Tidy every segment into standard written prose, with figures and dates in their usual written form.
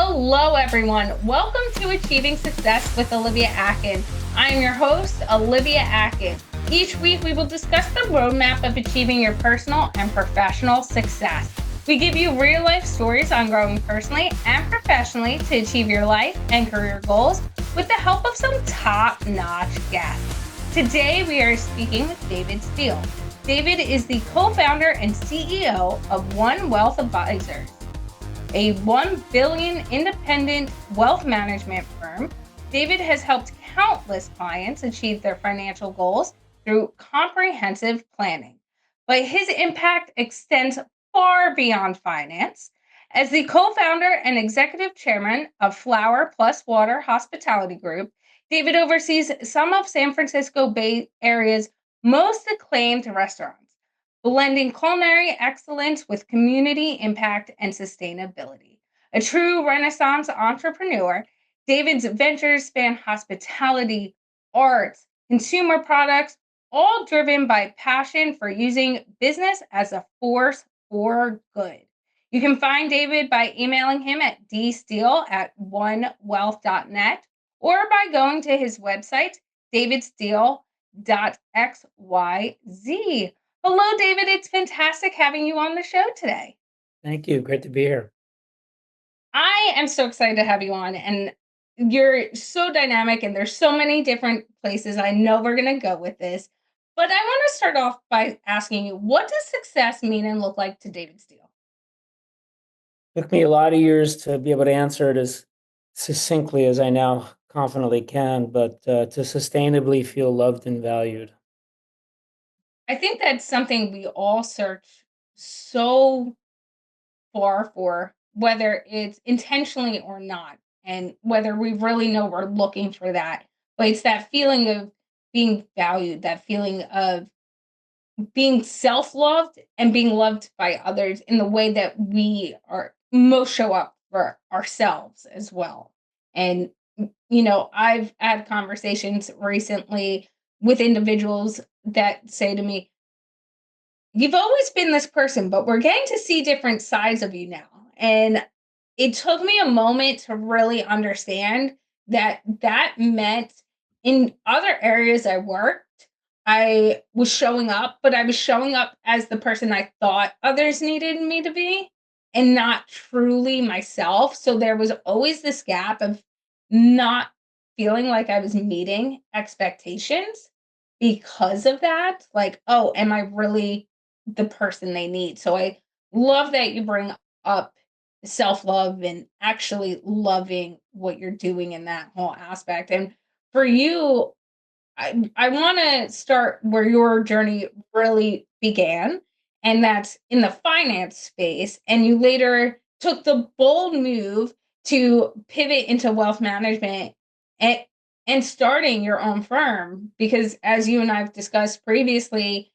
Hello, everyone. Welcome to Achieving Success with Olivia Akin. I am your host, Olivia Akin. Each week, we will discuss the roadmap of achieving your personal and professional success. We give you real life stories on growing personally and professionally to achieve your life and career goals with the help of some top notch guests. Today, we are speaking with David Steele. David is the co founder and CEO of One Wealth Advisors, a $1 billion independent wealth management firm. David has helped countless clients achieve their financial goals through comprehensive planning. But his impact extends far beyond finance. As the co founder and executive chairman of Flower Plus Water Hospitality Group, David oversees some of San Francisco Bay Area's most acclaimed restaurants, blending culinary excellence with community impact and sustainability. A true Renaissance entrepreneur, David's ventures span hospitality, arts, consumer products, all driven by passion for using business as a force for good. You can find David by emailing him at dsteele@onewealth.net or by going to his website, davidsteele.xyz. Hello, David. It's fantastic having you on the show today. Thank you. Great to be here. I am so excited to have you on, and you're so dynamic, and there's so many different places I know we're going to go with this. But I want to start off by asking you, what does success mean and look like to David Steele? Took me a lot of years to be able to answer it as succinctly as I now confidently can, but to sustainably feel loved and valued. I think that's something we all search so far for, whether it's intentionally or not, and whether we really know we're looking for that. But it's that feeling of being valued, that feeling of being self loved and being loved by others in the way that we are most show up for ourselves as well. And, I've had conversations recently with individuals that say to me, "You've always been this person, but we're getting to see different sides of you now." And it took me a moment to really understand that that meant in other areas I worked, I was showing up, but I was showing up as the person I thought others needed me to be and not truly myself. So there was always this gap of not feeling like I was meeting expectations because of that. Like, oh, am I really the person they need? So I love that you bring up self-love and actually loving what you're doing in that whole aspect. And for you, I want to start where your journey really began, and that's in the finance space. And you later took the bold move to pivot into wealth management and, and starting your own firm, because as you and I've discussed previously,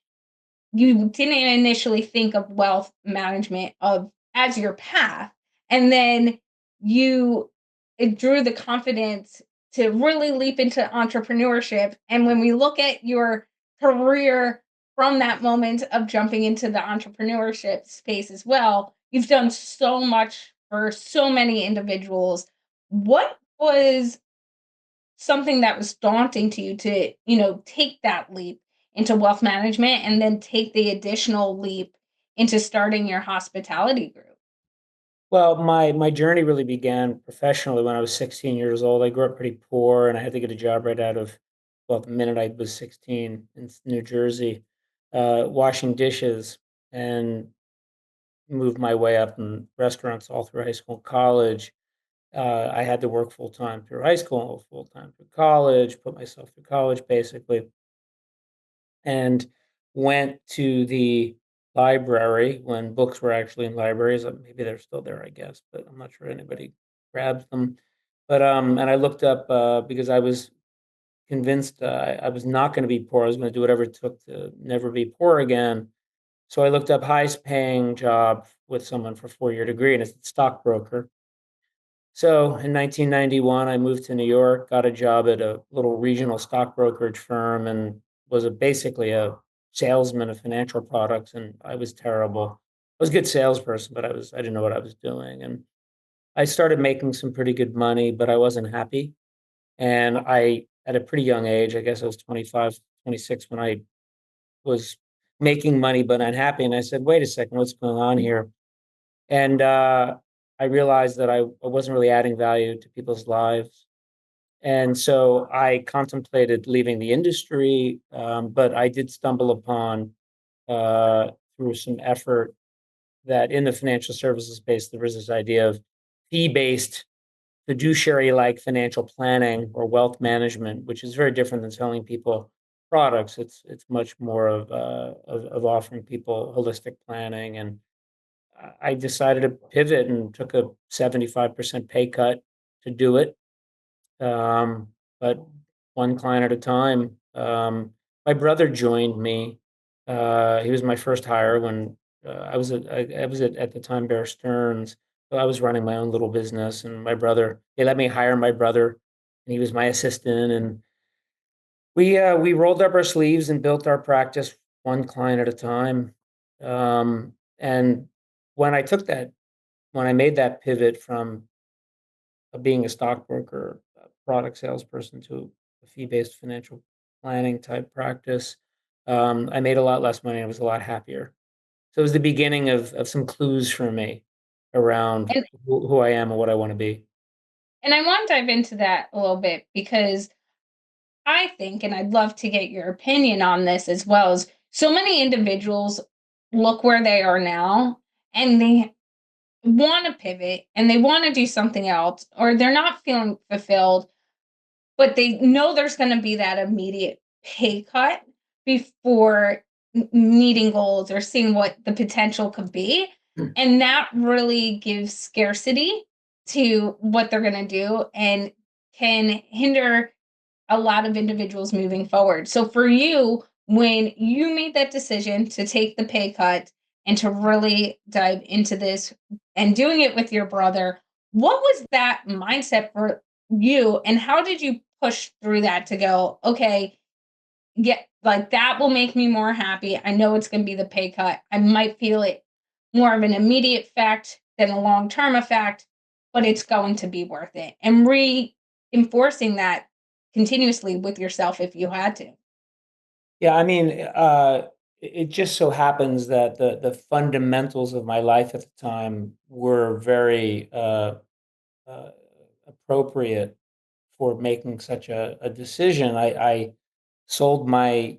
you didn't initially think of wealth management of as your path, and then you it drew the confidence to really leap into entrepreneurship. And when we look at your career from that moment of jumping into the entrepreneurship space as well, you've done so much for so many individuals. What was something that was daunting to you to, take that leap into wealth management and then take the additional leap into starting your hospitality group? Well, my journey really began professionally when I was 16 years old. I grew up pretty poor, and I had to get a job right out of, well, the minute I was 16 in New Jersey, washing dishes, and moved my way up in restaurants all through high school and college. I had to work full time through high school, full time through college, put myself through college basically, and went to the library when books were actually in libraries. Maybe they're still there, I guess, but I'm not sure anybody grabs them. But and I looked up because I was convinced I was not going to be poor. I was going to do whatever it took to never be poor again. So I looked up highest paying job with someone for 4-year degree, and it's a stockbroker. So in 1991, I moved to New York, got a job at a little regional stock brokerage firm, and was basically a salesman of financial products. And I was terrible. I was a good salesperson, but I didn't know what I was doing. And I started making some pretty good money, but I wasn't happy. And I, at a pretty young age, I guess I was 25, 26 when I was making money but unhappy. And I said, wait a second, what's going on here? And I realized that I wasn't really adding value to people's lives. And so I contemplated leaving the industry, but I did stumble upon, through some effort, that in the financial services space, there was this idea of fee-based fiduciary like financial planning or wealth management, which is very different than selling people products. It's much more of offering people holistic planning. And I decided to pivot and took a 75% pay cut to do it. Um, but one client at a time. My brother joined me. He was my first hire when I was at the time Bear Stearns. So I was running my own little business, and they let me hire my brother, and he was my assistant. And we rolled up our sleeves and built our practice one client at a time. And when I took that, when I made that pivot from being a stockbroker, a product salesperson to a fee-based financial planning type practice, I made a lot less money. And I was a lot happier. So it was the beginning of some clues for me around And who I am and what I want to be. I want to dive into that a little bit because I think, and I'd love to get your opinion on this as well, as so many individuals look where they are now and they want to pivot and they want to do something else, or they're not feeling fulfilled, but they know there's going to be that immediate pay cut before meeting goals or seeing what the potential could be. Mm. And that really gives scarcity to what they're going to do and can hinder a lot of individuals moving forward. So for you, when you made that decision to take the pay cut and to really dive into this and doing it with your brother, what was that mindset for you and how did you push through that to go, okay, get like that will make me more happy. I know it's going to be the pay cut. I might feel it more of an immediate effect than a long-term effect, but it's going to be worth it. And reinforcing that continuously with yourself if you had to. Yeah, I mean, it just so happens that the fundamentals of my life at the time were very uh, appropriate for making such a decision. I sold my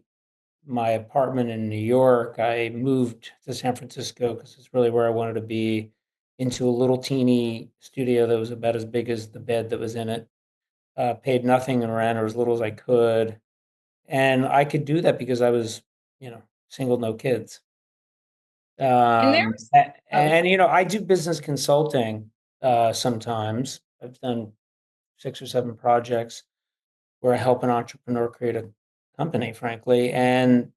apartment in New York. I moved to San Francisco because it's really where I wanted to be, into a little teeny studio that was about as big as the bed that was in it. Paid nothing in rent or as little as I could. And I could do that because I was, single, no kids. And oh, I do business consulting sometimes. I've done 6 or 7 projects where I help an entrepreneur create a company, frankly. And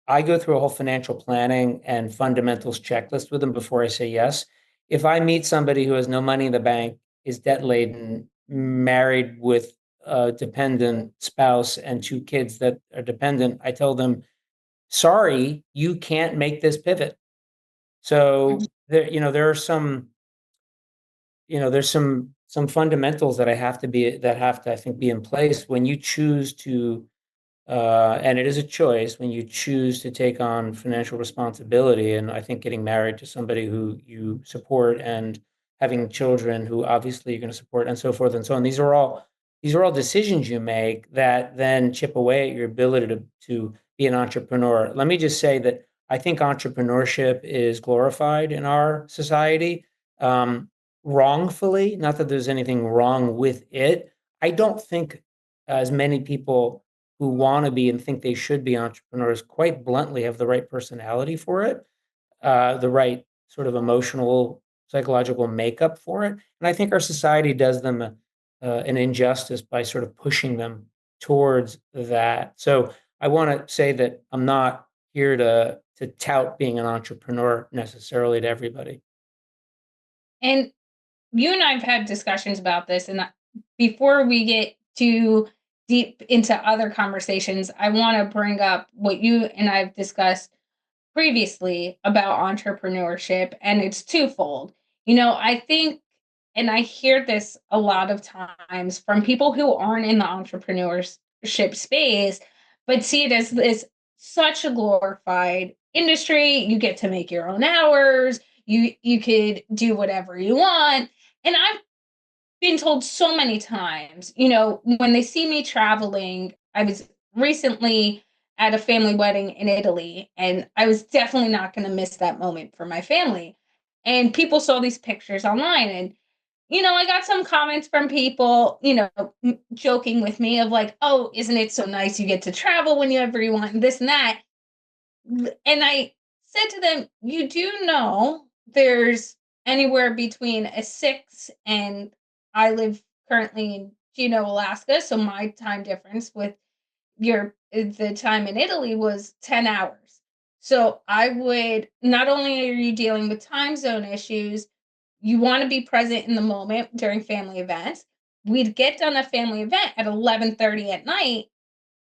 I go through a whole financial planning and fundamentals checklist with them before I say yes. If I meet somebody who has no money in the bank, is debt laden, married with a dependent spouse and 2 kids that are dependent, I tell them, sorry, you can't make this pivot. mhm. So there are there's some fundamentals that have to, I think, be in place when you choose to, and it is a choice when you choose to take on financial responsibility. And I think getting married to somebody who you support and having children who obviously you're going to support and so forth and so on. These are all decisions you make that then chip away at your ability to be an entrepreneur. Let me just say that I think entrepreneurship is glorified in our society, um, wrongfully. Not that there's anything wrong with it. I don't think as many people who want to be and think they should be entrepreneurs quite bluntly have the right personality for it, the right sort of emotional, psychological makeup for it. And I think our society does them an injustice by sort of pushing them towards that. So I want to say that I'm not here to tout being an entrepreneur necessarily to everybody. And you and I've had discussions about this. And before we get too deep into other conversations, I want to bring up what you and I've discussed previously about entrepreneurship. And it's twofold. I think and I hear this a lot of times from people who aren't in the entrepreneurship space, but see it as this such a glorified industry. You get to make your own hours. You could do whatever you want. And I've been told so many times, when they see me traveling, I was recently at a family wedding in Italy, and I was definitely not going to miss that moment for my family. And people saw these pictures online, and I got some comments from people, joking with me of like, "Oh, isn't it so nice you get to travel whenever you want, and this and that." And I said to them, "You do know there's anywhere between a 6 and I live currently in Juneau, Alaska, so my time difference with the time in Italy was 10 hours. So I would not only are you dealing with time zone issues, you want to be present in the moment during family events. We'd get done a family event at 11:30 at night.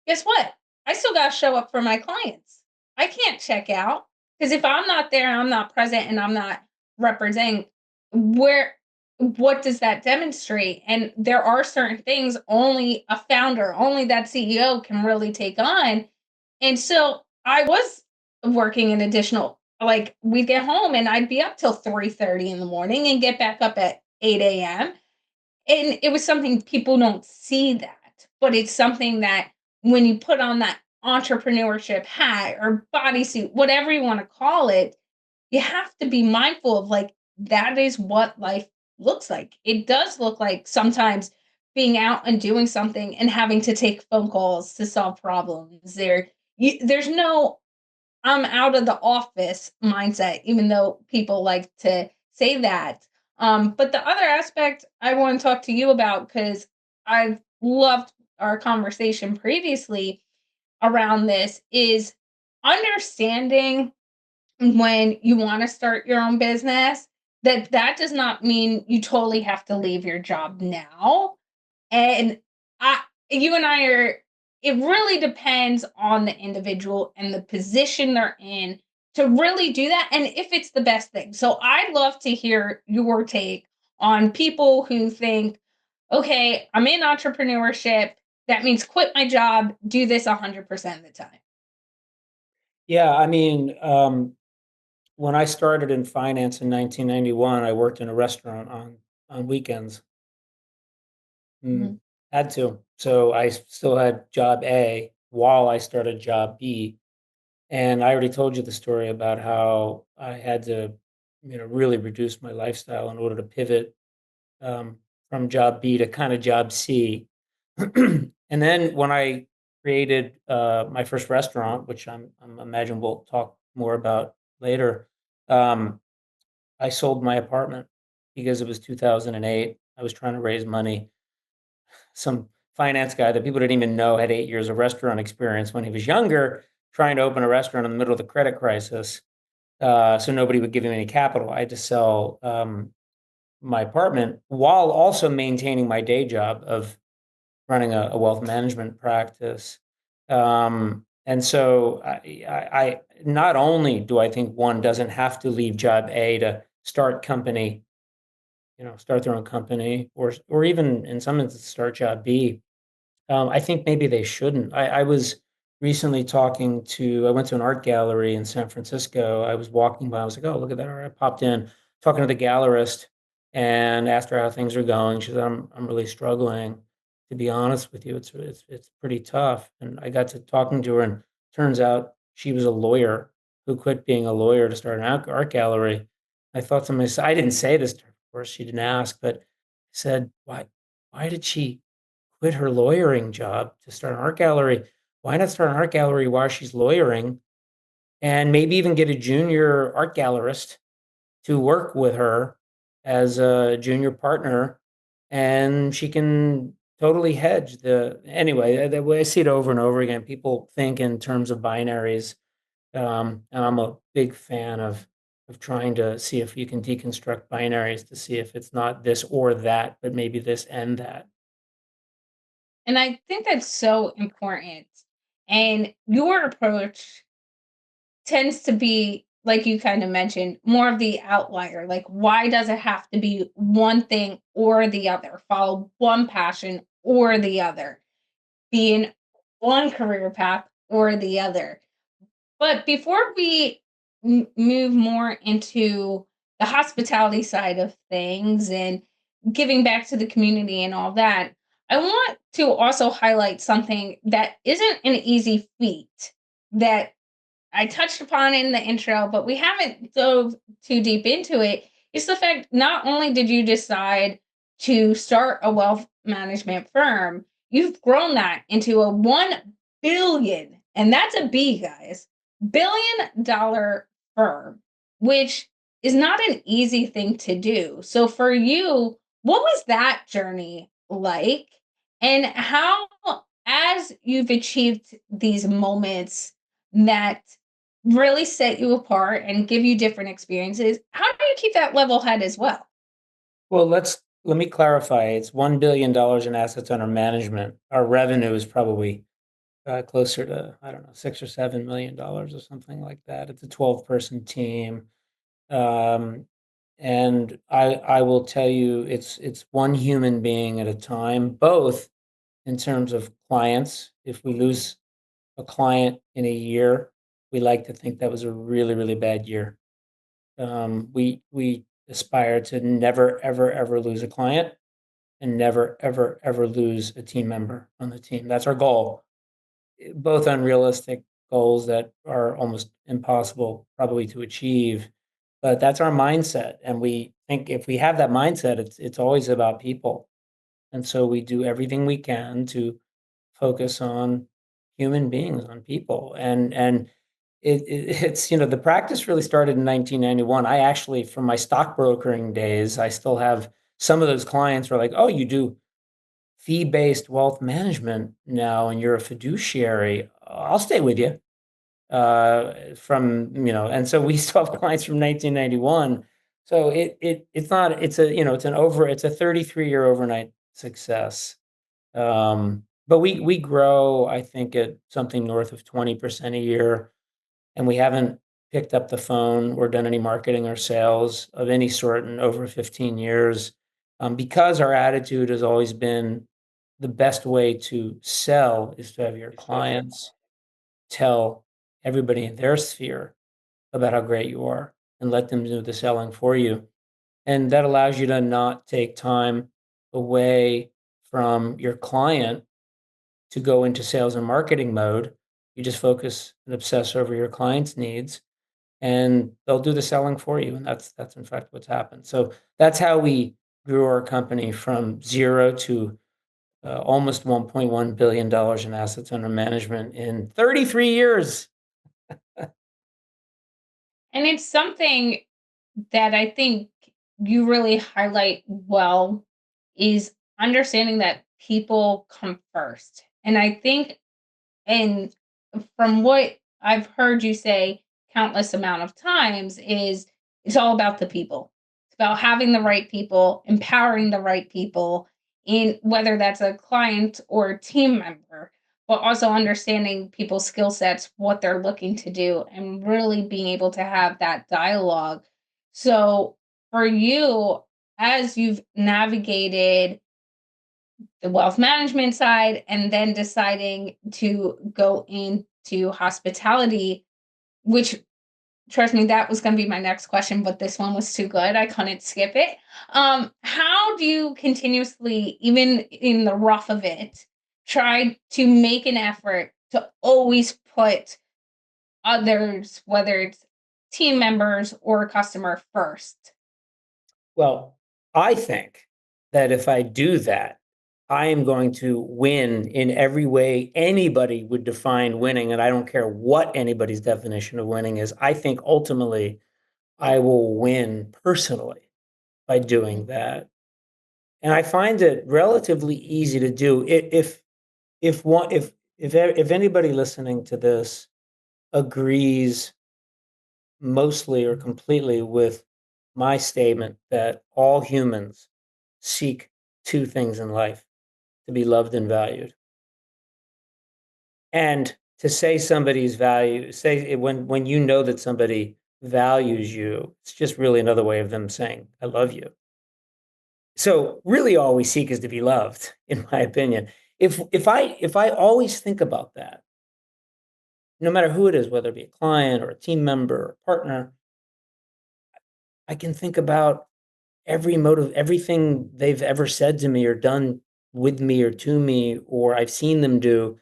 Guess what? I still got to show up for my clients. I can't check out because if I'm not there, I'm not present, and I'm not representing where what does that demonstrate? And there are certain things only a founder, only that CEO can really take on. And so I was working an additional, like, we'd get home and I'd be up till 3:30 in the morning and get back up at 8 a.m. And it was something people don't see that, but it's something that when you put on that entrepreneurship hat or bodysuit, whatever you want to call it, you have to be mindful of like that is what life looks like. It does look like sometimes being out and doing something and having to take phone calls to solve problems. There's no I'm out of the office mindset, even though people like to say that. But the other aspect I want to talk to you about, because I've loved our conversation previously around this, is understanding when you want to start your own business that that does not mean you totally have to leave your job now. And I you and I are it really depends on the individual and the position they're in to really do that and if it's the best thing. So I'd love to hear your take on people who think, okay, I'm in entrepreneurship. That means quit my job, do this 100% of the time. Yeah, I mean, when I started in finance in 1991, I worked in a restaurant on weekends. Mhm. Had to. So I still had job A while I started job B. And I already told you the story about how I had to, really reduce my lifestyle in order to pivot um, from job B to kind of job C. And then when I created my first restaurant, which I'm imagine we'll talk more about later, um, I sold my apartment because it was 2008. I was trying to raise money. Some finance guy that people didn't even know had 8 years of restaurant experience when he was younger, trying to open a restaurant in the middle of the credit crisis. So nobody would give him any capital. I had to sell my apartment while also maintaining my day job of running a wealth management practice. And so I not only do I think one doesn't have to leave job A to start their own company, or even in some instances start job B. I think maybe they shouldn't. I was recently I went to an art gallery in San Francisco. I was walking by, I was like, oh, look at that art. I popped in, talking to the gallerist and asked her how things are going. She said, I'm really struggling. To be honest with you, it's pretty tough. And I got to talking to her, and turns out she was a lawyer who quit being a lawyer to start an art gallery. I thought to myself, I didn't say this to her, of course, she didn't ask, but I said, why did she quit her lawyering job to start an art gallery? Why not start an art gallery while she's lawyering, and maybe even get a junior art gallerist to work with her as a junior partner, and she can totally hedge anyway, the way I see it over and over again, people think in terms of binaries, and I'm a big fan of trying to see if you can deconstruct binaries to see if it's not this or that, but maybe this and that. And I think that's so important. And your approach tends to be like you kind of mentioned, more of the outlier. Like, why does it have to be one thing or the other? Follow one passion or the other, be in one career path or the other. But before we move more into the hospitality side of things and giving back to the community and all that, I want to also highlight something that isn't an easy feat that I touched upon in the intro, but we haven't dove too deep into it. Is the fact not only did you decide to start a wealth management firm, you've grown that into a 1 billion, and that's a B, guys, $1 billion firm, which is not an easy thing to do. So for you, what was that journey like? And how, as you've achieved these moments that really set you apart and give you different experiences, how do you keep that level head as well? Well, let me clarify. It's $1 billion in assets under management. Our revenue is probably closer to, I don't know, 6 or 7 million dollars or something like that. It's a 12-person team. Um, and I will tell you, it's one human being at a time, both in terms of clients. If we lose a client in a year, we like to think that was a really, really bad year. We aspire to never, ever, ever lose a client and never, ever, ever lose a team member on the team. That's our goal. Both unrealistic goals that are almost impossible probably to achieve, but that's our mindset. And we think if we have that mindset, it's always about people. And so we do everything we can to focus on human beings, on people. And it's, the practice really started in 1991. I actually, from my stockbrokering days, I still have some of those clients who are like, oh, you do fee-based wealth management now and you're a fiduciary. I'll stay with you. And so we still have clients from 1991. So it's not, it's a 33-year overnight success. But we grow, I think, at something north of 20% a year, and we haven't picked up the phone or done any marketing or sales of any sort in over 15 years, because our attitude has always been the best way to sell is to have your clients tell everybody in their sphere about how great you are and let them do the selling for you. And that allows you to not take time away from your client to go into sales and marketing mode. You just focus and obsess over your client's needs, and they'll do the selling for you. And that's in fact what's happened. So that's how we grew our company from zero to almost $1.1 billion in assets under management in 33 years. And it's something that I think you really highlight well is understanding that people come first. And I think, and from what I've heard you say countless amount of times, is it's all about the people. It's about having the right people, empowering the right people, in whether that's a client or a team member, but also understanding people's skill sets, what they're looking to do, and really being able to have that dialogue. So for you, as you've navigated the wealth management side and then deciding to go into hospitality, which, trust me, that was going to be my next question, but this one was too good, I couldn't skip it. How do you continuously, even in the rough of it, try to make an effort to always put others, whether it's team members or a customer, first? Well, I think that if I do that, I am going to win in every way anybody would define winning. And I don't care what anybody's definition of winning is. I think ultimately I will win personally by doing that. And I find it relatively easy to do. If one if anybody listening to this agrees mostly or completely with my statement that all humans seek two things in life: to be loved and valued. And to say somebody's value, say when you know that somebody values you. It's just really another way of them saying, I love you. So really all we seek is to be loved, in my opinion. If I always think about that, no matter who it is, whether it be a client or a team member or a partner, I can think about everything they've ever said to me or done with me or to me, or I've seen them do,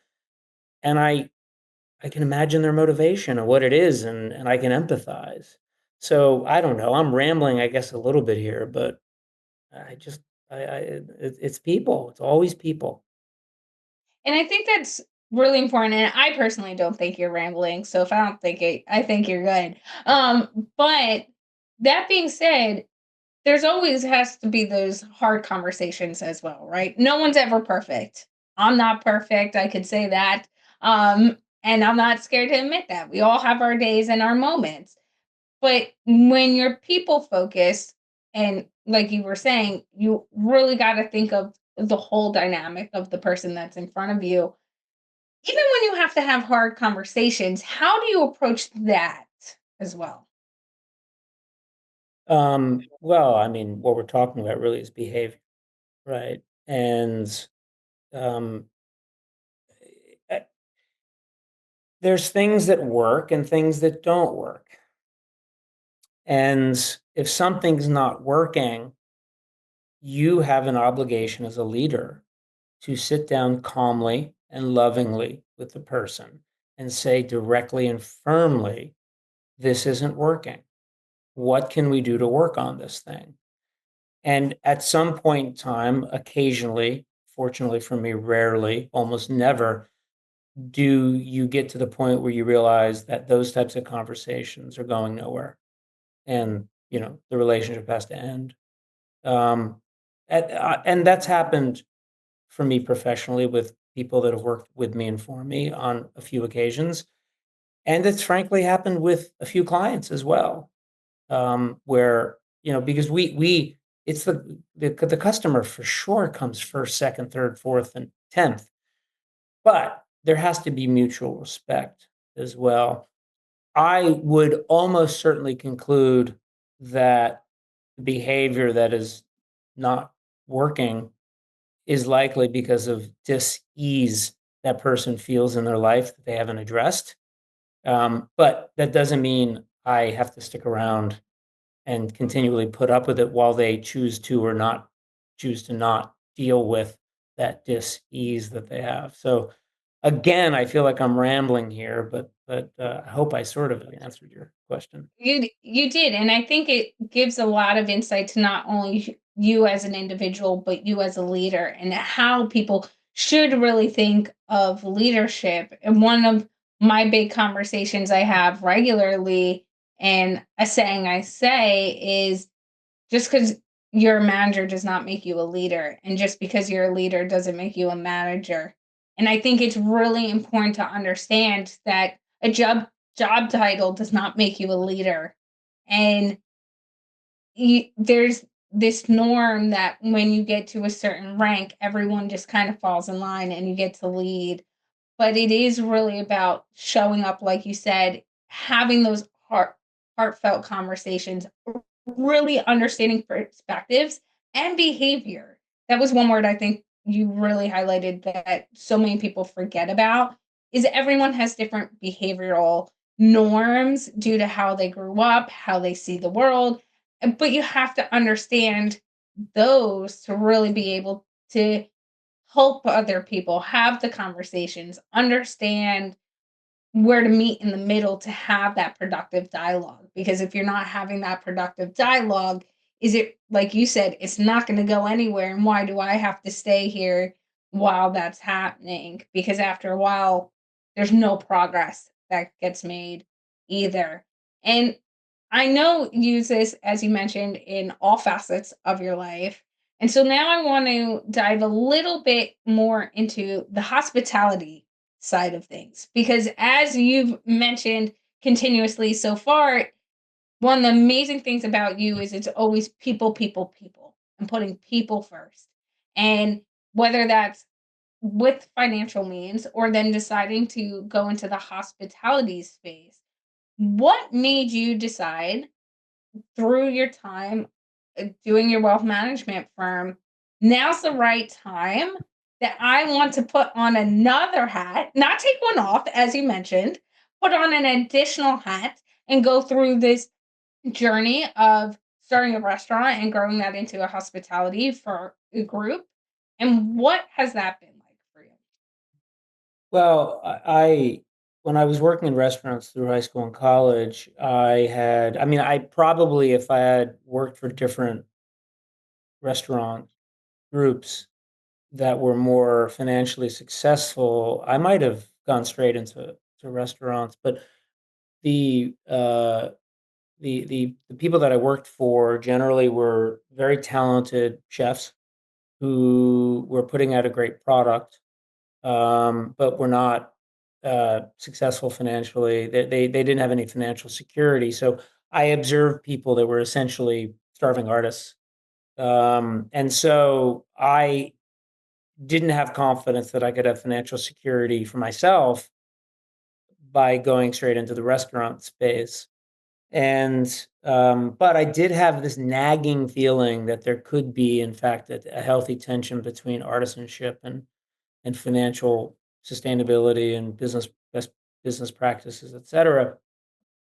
and I can imagine their motivation and what it is, and I can empathize. So I don't know. I'm rambling, I guess, a little bit here, but I just it's people. It's always people. And I think that's really important, and I personally don't think you're rambling, so if I don't think it, I think you're good. But that being said, there's always has to be those hard conversations as well, right? No one's ever perfect. I'm not perfect, I could say that. And I'm not scared to admit that. We all have our days and our moments. But when you're people focused, and like you were saying, you really got to think of the whole dynamic of the person that's in front of you. Even when you have to have hard conversations, how do you approach that as well? Well, I mean, what we're talking about really is behavior, right? And um, eh, there's things that work and things that don't work. And if something's not working, you have an obligation as a leader to sit down calmly and lovingly with the person and say directly and firmly, this isn't working. What can we do to work on this thing? And at some point in time, occasionally, fortunately for me, rarely, almost never, do you get to the point where you realize that those types of conversations are going nowhere and, the relationship has to end. Um, and that's happened for me professionally with people that have worked with me and for me on a few occasions. And it's frankly happened with a few clients as well, where, because we it's the customer for sure comes first, second, third, fourth, and 10th, but there has to be mutual respect as well. I would almost certainly conclude that behavior that is not working is likely because of dis-ease that person feels in their life that they haven't addressed. But that doesn't mean I have to stick around and continually put up with it while they choose to or not choose to not deal with that dis-ease that they have. So again, I feel like I'm rambling here, but I hope I sort of answered your question. You did, and I think it gives a lot of insight to not only you as an individual, but you as a leader, and how people should really think of leadership. And one of my big conversations I have regularly, and a saying I say is, just because you're a manager does not make you a leader, and just because you're a leader doesn't make you a manager. And I think it's really important to understand that a job title does not make you a leader. And there's this norm that when you get to a certain rank, everyone just kind of falls in line and you get to lead. But it is really about showing up, like you said, having those heartfelt conversations, really understanding perspectives and behavior. That was one word I think you really highlighted that so many people forget about, is everyone has different behavioral norms due to how they grew up, how they see the world. But you have to understand those to really be able to help other people have the conversations, understand where to meet in the middle to have that productive dialogue. Because if you're not having that productive dialogue, is it, like you said, it's not going to go anywhere. And why do I have to stay here while that's happening? Because after a while, there's no progress that gets made either. And I know you use this, as you mentioned, in all facets of your life. And so now I want to dive a little bit more into the hospitality side of things. Because as you've mentioned continuously so far, one of the amazing things about you is it's always people, people, people, and putting people first. And whether that's with financial means or then deciding to go into the hospitality space, What made you decide through your time doing your wealth management firm, now's the right time that I want to put on another hat, not take one off, as you mentioned, put on an additional hat and go through this journey of starting a restaurant and growing that into a hospitality for a group? And what has that been like for you? Well, when I was working in restaurants through high school and college, I mean, I probably, if I had worked for different restaurant groups that were more financially successful, I might have gone straight into restaurants. But the uh, the people that I worked for generally were very talented chefs who were putting out a great product, but were not successful financially. They didn't have any financial security. So I observed people that were essentially starving artists, and so I didn't have confidence that I could have financial security for myself by going straight into the restaurant space. And but I did have this nagging feeling that there could be, in fact, a healthy tension between artisanship and financial sustainability and best business practices, et cetera,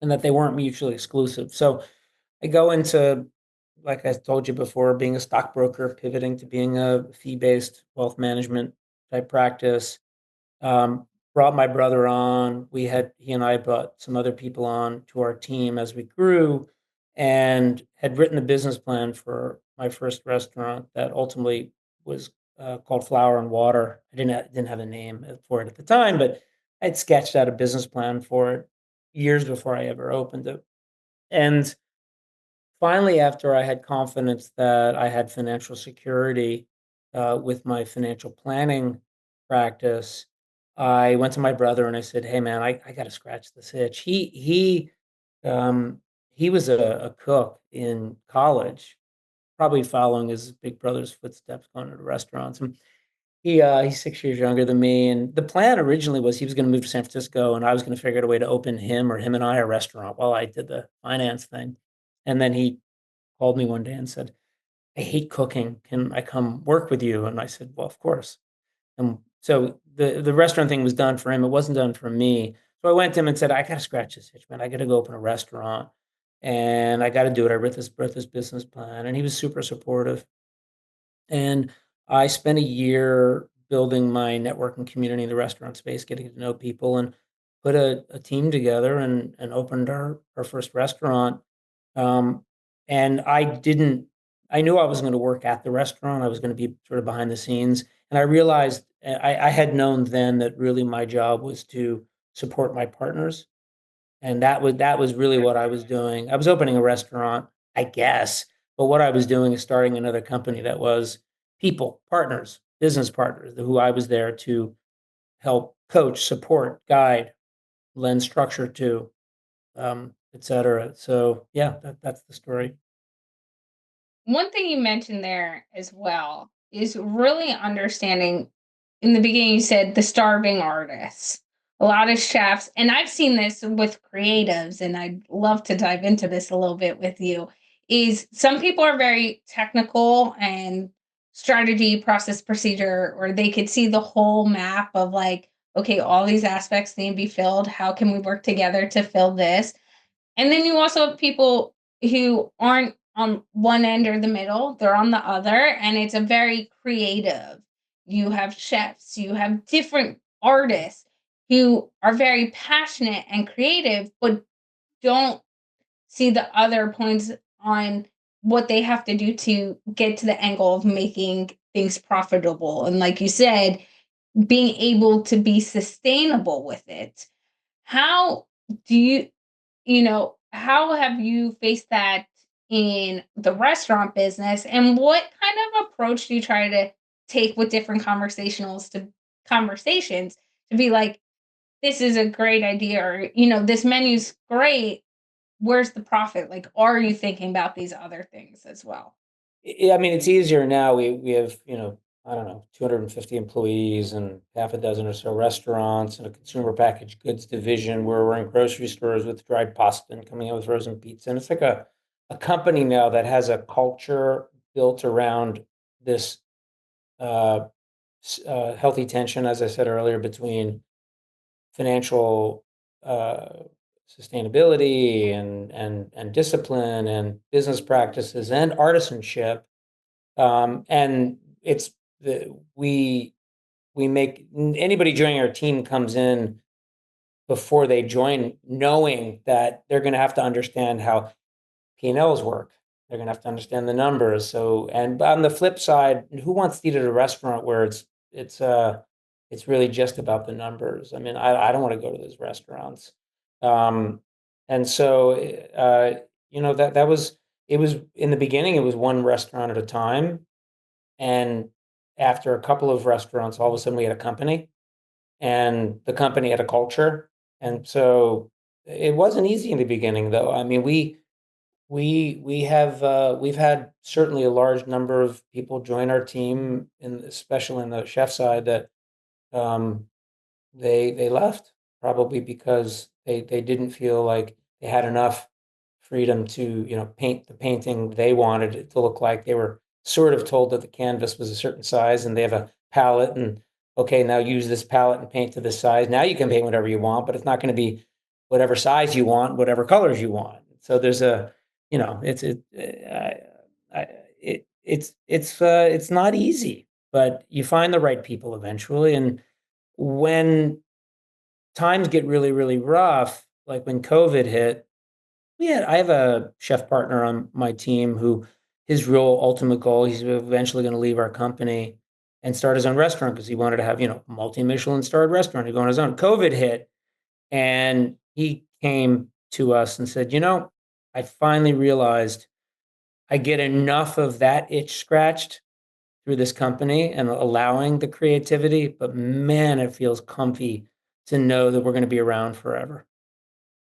and that they weren't mutually exclusive. So I go into, like I told you before, being a stockbroker, pivoting to being a fee-based wealth management type practice. Um, Brought my brother on. He and I brought some other people on to our team as we grew, and had written a business plan for my first restaurant that ultimately was called Flower and Water. Didn't have a name for it at the time, but I'd sketched out a business plan for it years before I ever opened it. And finally, after I had confidence that I had financial security with my financial planning practice, I went to my brother and I said, "Hey, man, I got to scratch this itch." Um, he was a cook in college, probably following his big brother's footsteps, going to restaurants. And he's 6 years younger than me. And the plan originally was he was going to move to San Francisco, and I was going to figure out a way to open him and I a restaurant while I did the finance thing. And then he called me one day and said, "I hate cooking. Can I come work with you?" And I said, "Well, of course." And so the restaurant thing was done for him. It wasn't done for me. So I went to him and said, "I got to scratch this itch, man. I got to go open a restaurant, and I got to do it." I wrote this business plan, and he was super supportive. And I spent a year building my networking community in the restaurant space, getting to know people, and put a team together and opened our first restaurant. Um, and I knew I was going to work at the restaurant. I was going to be sort of behind the scenes. And I realized I had known then that really my job was to support my partners. And that was really what I was doing. I was opening a restaurant, I guess, but what I was doing is starting another company that was people, partners, business partners, who I was there to help coach, support, guide, lend structure to, et cetera. So yeah, that's the story. One thing you mentioned there as well is really understanding. In the beginning, you said the starving artists. A lot of chefs, and I've seen this with creatives, and I'd love to dive into this a little bit with you. Is some people are very technical and strategy, process, procedure, or they could see the whole map of like, okay, all these aspects need to be filled. How can we work together to fill this? And then you also have people who aren't on one end or the middle, they're on the other, and it's a very creative. You have chefs, you have different artists who are very passionate and creative, but don't see the other points on what they have to do to get to the angle of making things profitable. And like you said, being able to be sustainable with it. How do how have you faced that in the restaurant business, and what kind of approach do you try to take with different conversations to be like, this is a great idea, or this menu's great, where's the profit? Like, are you thinking about these other things as well? I mean, it's easier now. We have I don't know, 250 employees and half a dozen or so restaurants and a consumer packaged goods division where we're in grocery stores with dried pasta and coming out with frozen pizza. And it's like a company now that has a culture built around this uh, healthy tension, as I said earlier, between financial uh, sustainability and discipline and business practices and artisanship. And it's we make anybody joining our team comes in before they join knowing that they're going to have to understand how P&Ls work. They're going to have to understand the numbers. So, and on the flip side, who wants to eat at a restaurant where it's really just about the numbers? I mean, I don't want to go to those restaurants. Um, and so, that was it was in the beginning, it was one restaurant at a time. And after a couple of restaurants, all of a sudden we had a company and the company had a culture. And so it wasn't easy in the beginning, though. I mean, we've had certainly a large number of people join our team, especially in the chef side, that um, they left probably because they didn't feel like they had enough freedom to, paint the painting they wanted it to look like. They were sort of told that the canvas was a certain size and they have a palette and okay, now use this palette and paint to this size. Now you can paint whatever you want, but it's not going to be whatever size you want, whatever colors you want. So there's a, it's I, it's not easy, but you find the right people eventually. And when times get really, really rough, like when COVID hit, I have a chef partner on my team who his real ultimate goal, he's eventually going to leave our company and start his own restaurant because he wanted to have, multi-Michelin starred restaurant to go on his own. COVID hit and he came to us and said, I finally realized I get enough of that itch scratched through this company and allowing the creativity, but man, it feels comfy to know that we're going to be around forever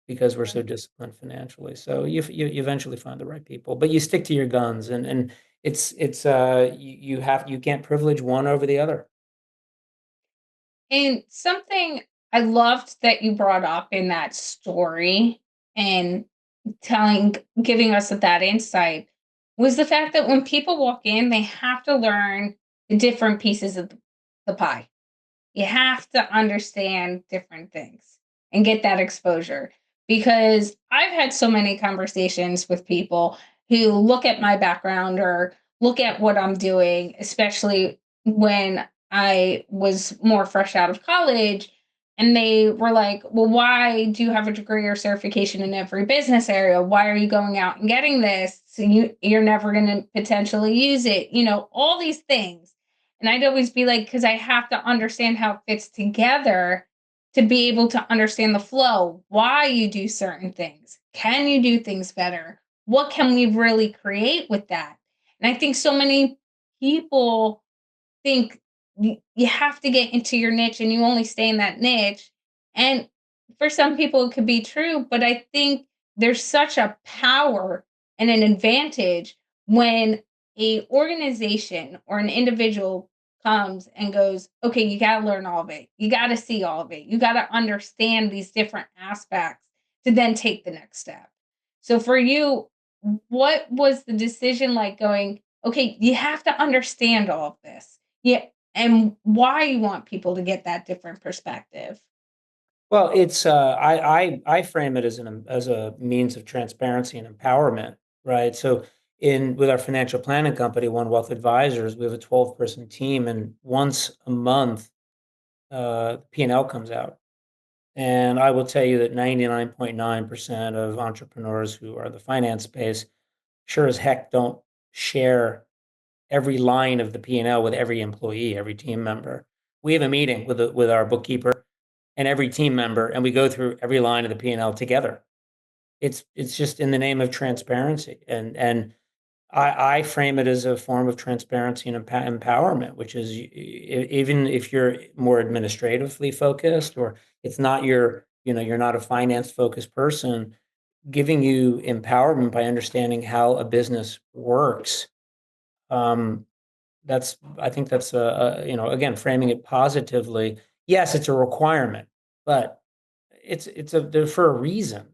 because we're so disciplined financially. So you eventually find the right people, but you stick to your guns and you can't privilege one over the other. And something I loved that you brought up in that story and giving us that insight was the fact that when people walk in, they have to learn the different pieces of the pie. You have to understand different things and get that exposure because I've had so many conversations with people who look at my background or look at what I'm doing, especially when I was more fresh out of college. And they were like, well, why do you have a degree or certification in every business area? Why are you going out and getting this? So you're never going to potentially use it, all these things. And I'd always be like, because I have to understand how it fits together to be able to understand the flow, why you do certain things. Can you do things better? What can we really create with that? And I think so many people think you have to get into your niche and you only stay in that niche. And for some people, it could be true, but I think there's such a power and an advantage when a organization or an individual comes and goes, okay, you got to learn all of it. You got to see all of it. You got to understand these different aspects to then take the next step. So for you, what was the decision like going, okay, you have to understand all of this? Yeah, and why you want people to get that different perspective. Well, it's I frame it as a means of transparency and empowerment, right? So in with our financial planning company, One Wealth Advisors, we have a 12-person team, and once a month, P&L comes out. And I will tell you that 99.9% of entrepreneurs who are in the finance space sure as heck don't share every line of the P&L with every employee, every team member. We have a meeting with our bookkeeper and every team member, and we go through every line of the P&L together. It's just in the name of transparency, and I frame it as a form of transparency and empowerment, which is even if you're more administratively focused or it's not you're not a finance focused person, giving you empowerment by understanding how a business works. Um, That's I think that's again, framing it positively. Yes, it's a requirement, but it's a there for a reason.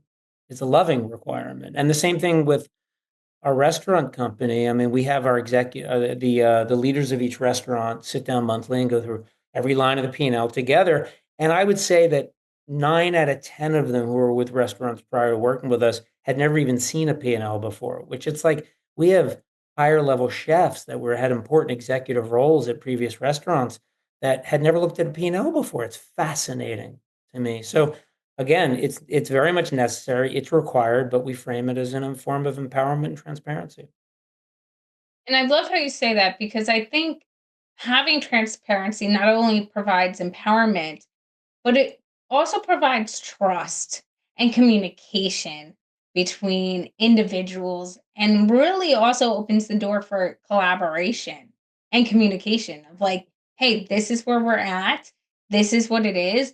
It's a loving requirement. And the same thing with our restaurant company. I mean, we have our the leaders of each restaurant sit down monthly and go through every line of the P&L together. And I would say that 9 out of 10 of them who were with restaurants prior to working with us had never even seen a P&L before, which it's like we have higher level chefs that had important executive roles at previous restaurants that had never looked at a P&L before. It's fascinating to me. So again, it's very much necessary, it's required, but we frame it as an form of empowerment and transparency. And I love how you say that because I think having transparency not only provides empowerment, but it also provides trust and communication between individuals and really also opens the door for collaboration and communication of like, hey, this is where we're at. This is what it is.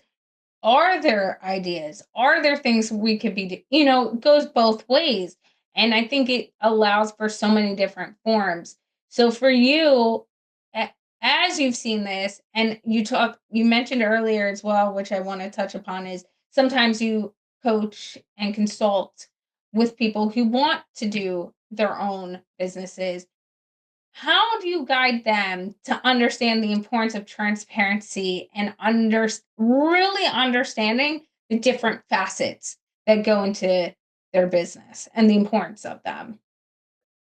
Are there ideas? Are there things we could be it goes both ways. And I think it allows for so many different forms. So for you, a- as you've seen this, and you mentioned earlier as well, which I want to touch upon, is sometimes you coach and consult with people who want to do their own businesses. How do you guide them to understand the importance of transparency and really understanding the different facets that go into their business and the importance of them?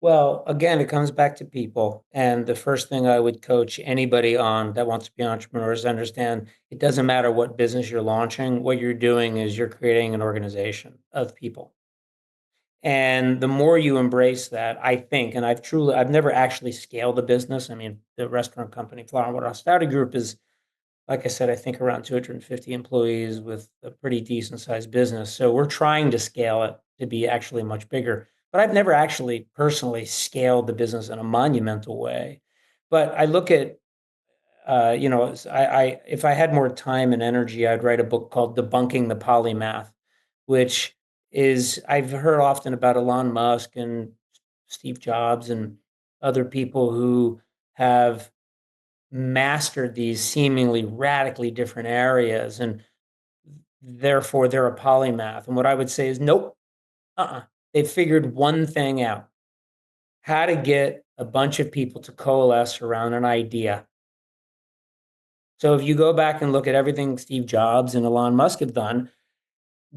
Well, again, it comes back to people. And the first thing I would coach anybody on that wants to be an entrepreneur is to understand it doesn't matter what business you're launching. What you're doing is you're creating an organization of people. And the more you embrace that, I think, and I've never actually scaled a business. I mean, the restaurant company, Flower and Water Hospitality Group is, like I said, I think around 250 employees with a pretty decent sized business. So we're trying to scale it to be actually much bigger. But I've never actually personally scaled the business in a monumental way. But I look at, if I had more time and energy, I'd write a book called Debunking the Polymath, which is I've heard often about Elon Musk and Steve Jobs and other people who have mastered these seemingly radically different areas and therefore they're a polymath. And what I would say is nope, they figured one thing out: how to get a bunch of people to coalesce around an idea. So if you go back and look at everything Steve Jobs and Elon Musk have done,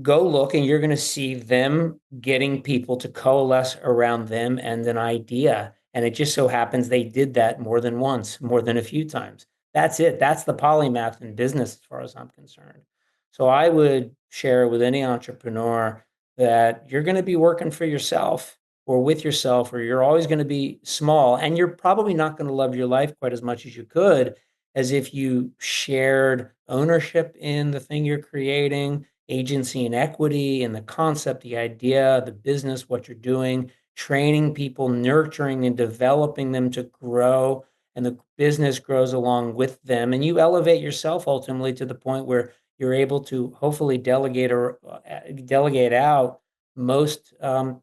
go look and you're going to see them getting people to coalesce around them and an idea. And it just so happens they did that more than once, more than a few times. That's it. That's the polymath in business, as far as I'm concerned. So I would share with any entrepreneur that you're going to be working for yourself or with yourself, or you're always going to be small, and you're probably not going to love your life quite as much as you could as if you shared ownership in the thing you're creating, agency and equity and the concept, the idea, the business, what you're doing, training people, nurturing and developing them to grow, and the business grows along with them. And you elevate yourself ultimately to the point where you're able to hopefully delegate out most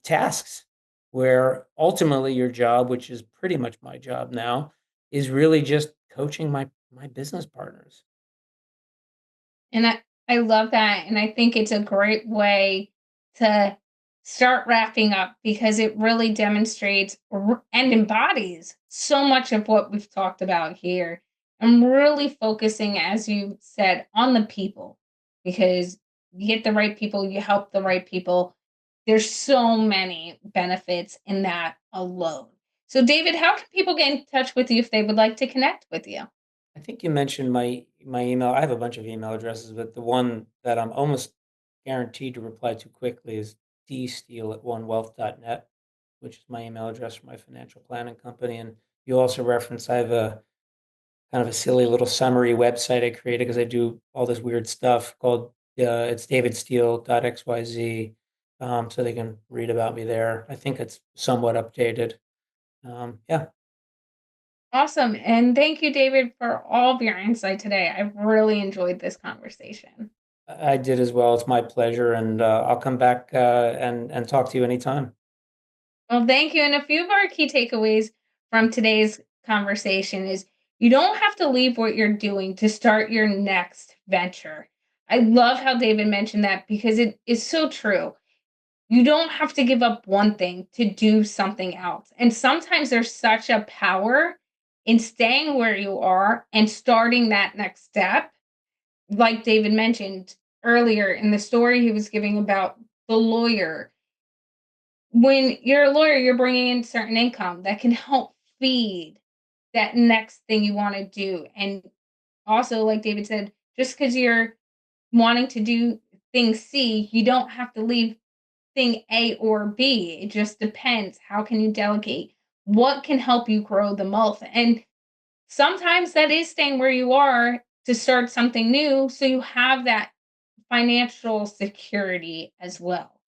tasks, where ultimately your job, which is pretty much my job now, is really just coaching my business partners. And I love that, and I think it's a great way to start wrapping up because it really demonstrates and embodies so much of what we've talked about here. I'm really focusing, as you said, on the people because you get the right people, you help the right people. There's so many benefits in that alone. So, David, how can people get in touch with you if they would like to connect with you? I think you mentioned my email. I have a bunch of email addresses, but the one that I'm almost guaranteed to reply to quickly is dsteele@onewealth.net, which is my email address for my financial planning company. And you also referenced I have a kind of a silly little summary website I created because I do all this weird stuff called it's davidsteele.xyz. So they can read about me there. I think it's somewhat updated. Yeah. Awesome. And thank you, David, for all of your insight today. I've really enjoyed this conversation. I did as well. It's my pleasure, and I'll come back and talk to you anytime. Well, thank you. And a few of our key takeaways from today's conversation is you don't have to leave what you're doing to start your next venture. I love how David mentioned that because it is so true. You don't have to give up one thing to do something else. And sometimes there's such a power in staying where you are and starting that next step. Like David mentioned earlier in the story he was giving about the lawyer, when you're a lawyer, you're bringing in certain income that can help feed that next thing you want to do. And also, like David said, just because you're wanting to do thing C, you don't have to leave thing A or B. It just depends. How can you delegate? What can help you grow the most? And sometimes that is staying where you are to start something new so you have that financial security as well.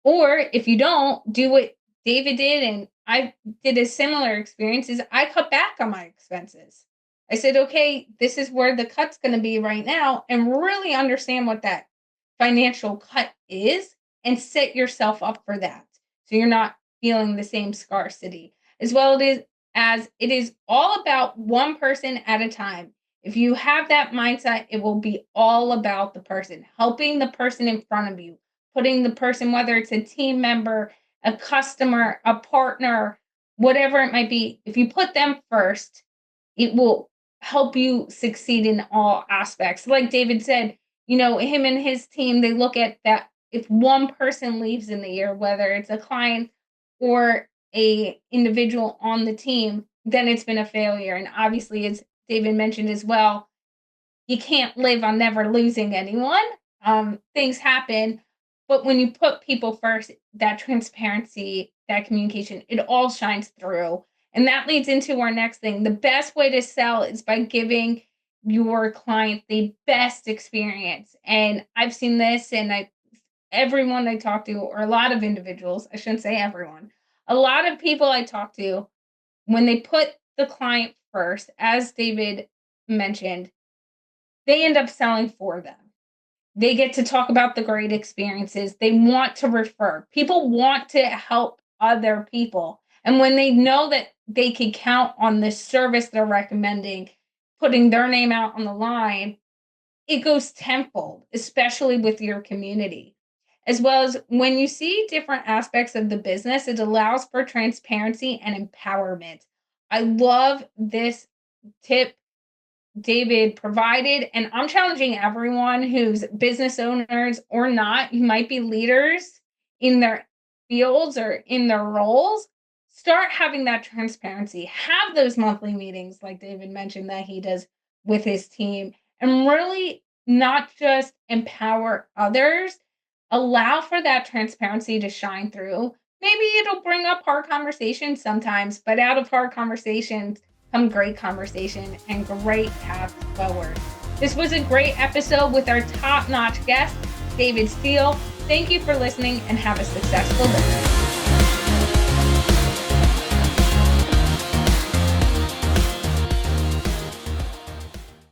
Or if you don't, do what David did, and I did a similar experience, is I cut back on my expenses. I said, okay, this is where the cut's going to be right now, and really understand what that financial cut is and set yourself up for that. So you're not feeling the same scarcity. As well it is as it is all about one person at a time. If you have that mindset, it will be all about the person, helping the person in front of you, putting the person, whether it's a team member, a customer, a partner, whatever it might be, if you put them first, it will help you succeed in all aspects. Like David said, him and his team, they look at that if one person leaves in the year, whether it's a client or a individual on the team, then it's been a failure. And obviously, as David mentioned as well, you can't live on never losing anyone. Things happen, but when you put people first, that transparency, that communication, it all shines through. And that leads into our next thing. The best way to sell is by giving your client the best experience. And I've seen this, and everyone I talk to, or a lot of individuals, I shouldn't say everyone, a lot of people I talk to, when they put the client first, as David mentioned, they end up selling for them. They get to talk about the great experiences. They want to refer. People want to help other people. And when they know that they can count on the service they're recommending, putting their name out on the line, it goes tenfold, especially with your community. As well as when you see different aspects of the business, it allows for transparency and empowerment. I love this tip David provided. And I'm challenging everyone who's business owners or not, who might be leaders in their fields or in their roles, start having that transparency. Have those monthly meetings, like David mentioned, that he does with his team, and really not just empower others, allow for that transparency to shine through. Maybe it'll bring up hard conversations sometimes, but out of hard conversations come great conversation and great paths forward. This was a great episode with our top-notch guest, David Steele. Thank you for listening and have a successful day.